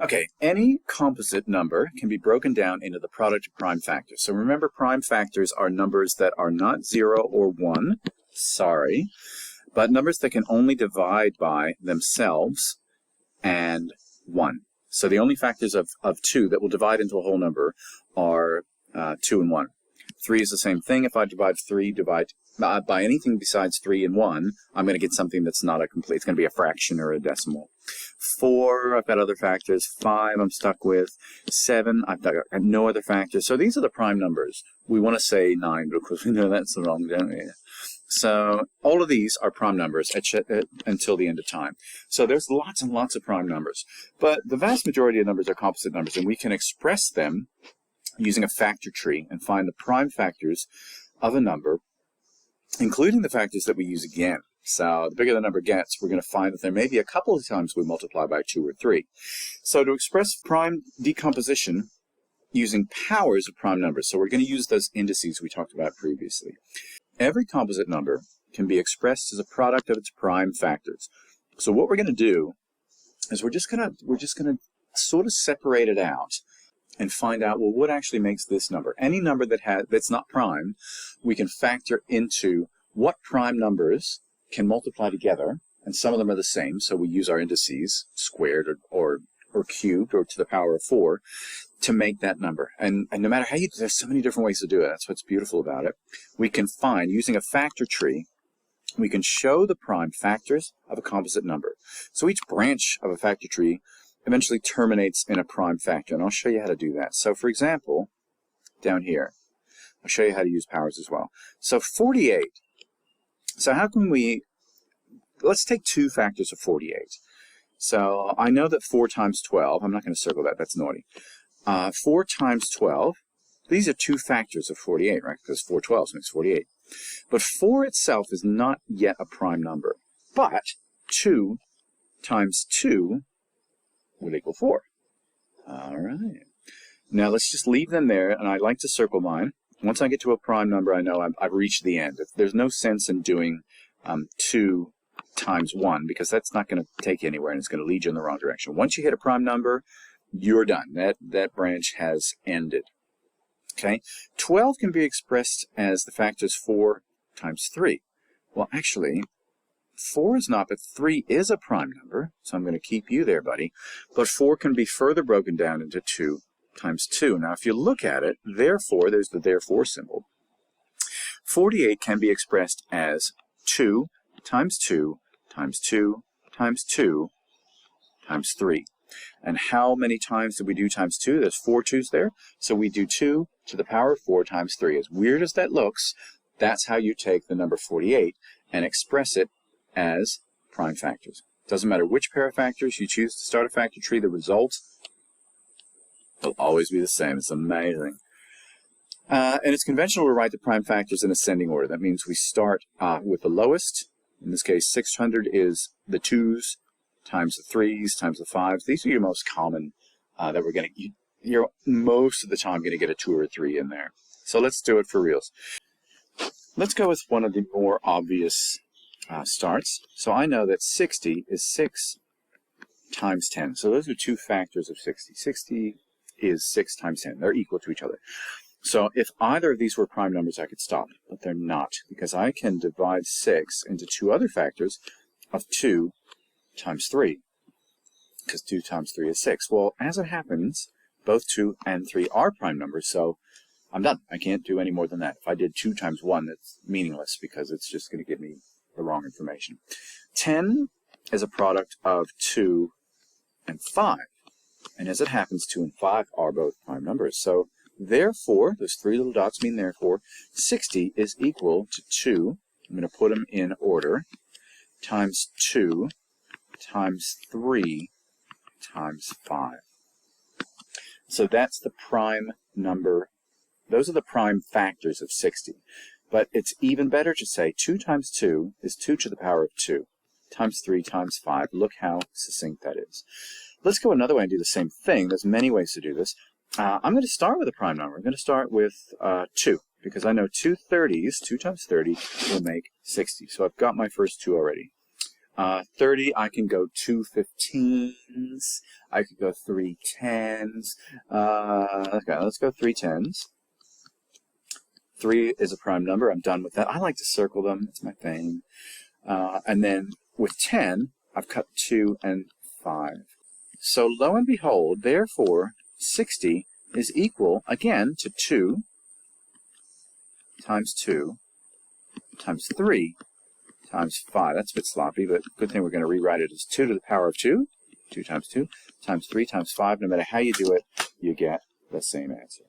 Okay, any composite number can be broken down into the product of prime factors. So remember, prime factors are numbers that are not 0 or 1, sorry, but numbers that can only divide by themselves and 1. So the only factors of 2 that will divide into a whole number are 2 and 1. 3 is the same thing. If I divide by anything besides 3 and 1, I'm going to get something that's not a complete. It's going to be a fraction or a decimal. 4, I've got other factors. 5, I'm stuck with. 7, I've got no other factors. So these are the prime numbers. We want to say 9, but of course we know that's the wrong, don't we? So all of these are prime numbers until the end of time. So there's lots and lots of prime numbers. But the vast majority of numbers are composite numbers, and we can express them using a factor tree and find the prime factors of a number, including the factors that we use again. So the bigger the number gets, we're going to find that there may be a couple of times we multiply by 2 or 3. So to express prime decomposition using powers of prime numbers, so we're going to use those indices we talked about previously. Every composite number can be expressed as a product of its prime factors. So what we're going to do is we're just going to sort of separate it out and find out, well, what actually makes this number? Any number that's not prime, we can factor into what prime numbers can multiply together, and some of them are the same, so we use our indices, squared or cubed or to the power of 4, to make that number. And no matter how you do, there's so many different ways to do it. That's what's beautiful about it. We can find, using a factor tree, we can show the prime factors of a composite number. So each branch of a factor tree eventually terminates in a prime factor, and I'll show you how to do that. So for example, down here, I'll show you how to use powers as well. So 48. So how can let's take 2 factors of 48. So I know that 4 times 12, I'm not going to circle that, that's naughty. 4 times 12, these are 2 factors of 48, right? Because 4 12s makes 48. But 4 itself is not yet a prime number. But 2 times 2 would equal 4. All right. Now let's just leave them there, and I like to circle mine. Once I get to a prime number, I know I've reached the end. There's no sense in doing 2 times 1, because that's not going to take you anywhere, and it's going to lead you in the wrong direction. Once you hit a prime number, you're done. That branch has ended. Okay? 12 can be expressed as the factors 4 times 3. Well, actually, 4 is not, but 3 is a prime number, so I'm going to keep you there, buddy. But 4 can be further broken down into 2 times 2. Now, if you look at it, therefore, there's the therefore symbol. 48 can be expressed as 2 times 2 times 2 times 2 times 3. And how many times did we do times 2? There's 4 2's there, so we do 2 to the power of 4 times 3. As weird as that looks, that's how you take the number 48 and express it as prime factors. Doesn't matter which pair of factors you choose to start a factor tree, the result will always be the same. It's amazing. And it's conventional to write the prime factors in ascending order. That means we start with the lowest. In this case, 600 is the 2's times the 3's times the 5's. These are your most common that we're going to, you're most of the time going to get a 2 or a 3 in there. So let's do it for reals. Let's go with one of the more obvious starts. So I know that 60 is 6 times 10. So those are 2 factors of 60. 60 is 6 times 10. They're equal to each other. So if either of these were prime numbers, I could stop, but they're not, because I can divide 6 into 2 other factors of 2 times 3, because 2 times 3 is 6. Well, as it happens, both 2 and 3 are prime numbers, so I'm done. I can't do any more than that. If I did 2 times 1, that's meaningless, because it's just going to give me the wrong information. 10 is a product of 2 and 5, and as it happens, 2 and 5 are both prime numbers. So therefore, those 3 little dots mean therefore, 60 is equal to 2, I'm going to put them in order, times 2 times 3 times 5. So that's the prime number. Those are the prime factors of 60. But it's even better to say 2 times 2 is 2 to the power of 2 times 3 times 5. Look how succinct that is. Let's go another way and do the same thing. There's many ways to do this. I'm going to start with a prime number. I'm going to start with 2, because I know 2 30s, 2 times 30, will make 60. So I've got my first 2 already. 30, I can go 2 15s. I could go 3 10s. Okay, let's go 3 10s. 3 is a prime number. I'm done with that. I like to circle them. That's my thing. And then with 10, I've cut 2 and 5. So lo and behold, therefore, 60 is equal, again, to 2 times 2 times 3 times 5. That's a bit sloppy, but good thing we're going to rewrite it as 2 to the power of 2, 2 times 2, times 3 times 5. No matter how you do it, you get the same answer.